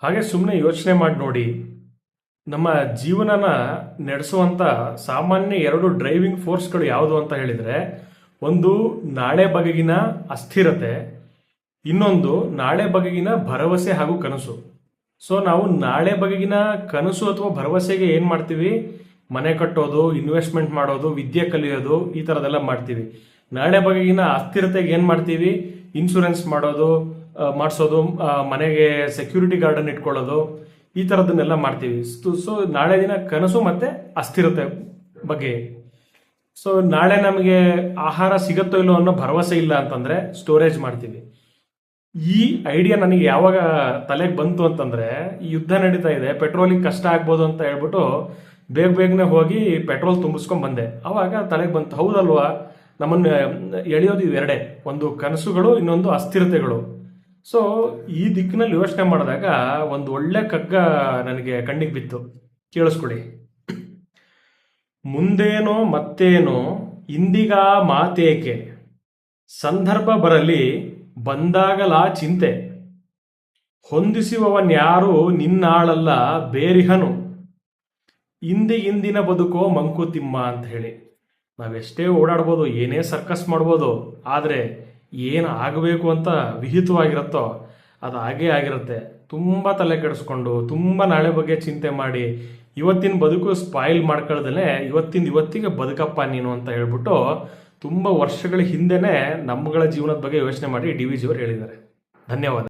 ಹಾಗೆ ಸುಮ್ಮನೆ ಯೋಚನೆ ಮಾಡಿ ನೋಡಿ, ನಮ್ಮ ಜೀವನನ ನಡೆಸುವಂಥ ಸಾಮಾನ್ಯ ಎರಡು ಡ್ರೈವಿಂಗ್ ಫೋರ್ಸ್ಗಳು ಯಾವುದು ಅಂತ ಹೇಳಿದರೆ, ಒಂದು ನಾಳೆ ಬಗೆಗಿನ ಅಸ್ಥಿರತೆ, ಇನ್ನೊಂದು ನಾಳೆ ಬಗೆಗಿನ ಭರವಸೆ ಹಾಗೂ ಕನಸು. ಸೊ ನಾವು ನಾಳೆ ಬಗೆಗಿನ ಕನಸು ಅಥವಾ ಭರವಸೆಗೆ ಏನು ಮಾಡ್ತೀವಿ? ಮನೆ ಕಟ್ಟೋದು, ಇನ್ವೆಸ್ಟ್ಮೆಂಟ್ ಮಾಡೋದು, ವಿದ್ಯೆ ಕಲಿಯೋದು, ಈ ಥರದೆಲ್ಲ ಮಾಡ್ತೀವಿ. ನಾಳೆ ಬಗೆಗಿನ ಅಸ್ಥಿರತೆಗೆ ಏನು ಮಾಡ್ತೀವಿ? ಇನ್ಶೂರೆನ್ಸ್ ಮಾಡಿಸೋದು, ಮನೆಗೆ ಸೆಕ್ಯೂರಿಟಿ ಗಾರ್ಡನ್ ಇಟ್ಕೊಳ್ಳೋದು, ಈ ಥರದನ್ನೆಲ್ಲ ಮಾಡ್ತೀವಿ. ಸೊ ನಾಳೆ ದಿನ ಕನಸು ಮತ್ತು ಅಸ್ಥಿರತೆ ಬಗ್ಗೆ. ಸೊ ನಾಳೆ ನಮಗೆ ಆಹಾರ ಸಿಗುತ್ತೋ ಇಲ್ಲೋ ಅನ್ನೋ ಭರವಸೆ ಇಲ್ಲ ಅಂತಂದರೆ ಸ್ಟೋರೇಜ್ ಮಾಡ್ತೀವಿ. ಈ ಐಡಿಯಾ ನನಗೆ ಯಾವಾಗ ತಲೆಗೆ ಬಂತು ಅಂತಂದರೆ, ಈ ಯುದ್ಧ ನಡೀತಾ ಇದೆ, ಪೆಟ್ರೋಲಿಗೆ ಕಷ್ಟ ಆಗ್ಬೋದು ಅಂತ ಹೇಳ್ಬಿಟ್ಟು ಬೇಗನೆ ಹೋಗಿ ಪೆಟ್ರೋಲ್ ತುಂಬಿಸ್ಕೊಂಡು ಬಂದೆ. ಆವಾಗ ತಲೆಗೆ ಬಂತು, ಹೌದಲ್ವಾ, ನಮ್ಮನ್ನು ಎಳೆಯೋದು ಇವೆರಡೇ, ಒಂದು ಕನಸುಗಳು, ಇನ್ನೊಂದು ಅಸ್ಥಿರತೆಗಳು. ಸೊ ಈ ದಿಕ್ಕಿನಲ್ಲಿ ಯೋಚನೆ ಮಾಡಿದಾಗ ಒಂದು ಒಳ್ಳೆ ಕಗ್ಗ ನನಗೆ ಕಣ್ಣಿಗೆ ಬಿತ್ತು, ಕೇಳಿಸ್ಕೊಡಿ. ಮುಂದೇನೋ ಮತ್ತೇನೋ ಇಂದಿಗ ಮಾತೇಕೆ, ಸಂದರ್ಭ ಬರಲಿ ಬಂದಾಗಲಾ ಚಿಂತೆ, ಹೊಂದಿಸುವವನ್ಯಾರು ನಿನ್ನಾಳಲ್ಲ ಬೇರಿಹನು, ಇಂದಿನ ಬದುಕೋ ಮಂಕುತಿಮ್ಮ ಅಂತ ಹೇಳಿ. ನಾವೆಷ್ಟೇ ಓಡಾಡ್ಬೋದು, ಏನೇ ಸರ್ಕಸ್ ಮಾಡ್ಬೋದು, ಆದರೆ ಏನು ಆಗಬೇಕು ಅಂತ ವಿಹಿತವಾಗಿರುತ್ತೋ ಅದು ಹಾಗೇ ಆಗಿರುತ್ತೆ. ತುಂಬ ತಲೆ ಕೆಡಿಸ್ಕೊಂಡು, ತುಂಬ ನಾಳೆ ಬಗ್ಗೆ ಚಿಂತೆ ಮಾಡಿ, ಇವತ್ತಿನ ಬದುಕು ಸ್ಪಾಯಿಲ್ ಮಾಡ್ಕೊಳ್ದಲೇ ಇವತ್ತಿಗೆ ಬದುಕಪ್ಪ ನೀನು ಅಂತ ಹೇಳ್ಬಿಟ್ಟು ತುಂಬ ವರ್ಷಗಳ ಹಿಂದೆನೇ ನಮ್ಮಗಳ ಜೀವನದ ಬಗ್ಗೆ ಯೋಚನೆ ಮಾಡಿ ಡಿ ವಿ ಜಿಯವರು ಹೇಳಿದ್ದಾರೆ. ಧನ್ಯವಾದ.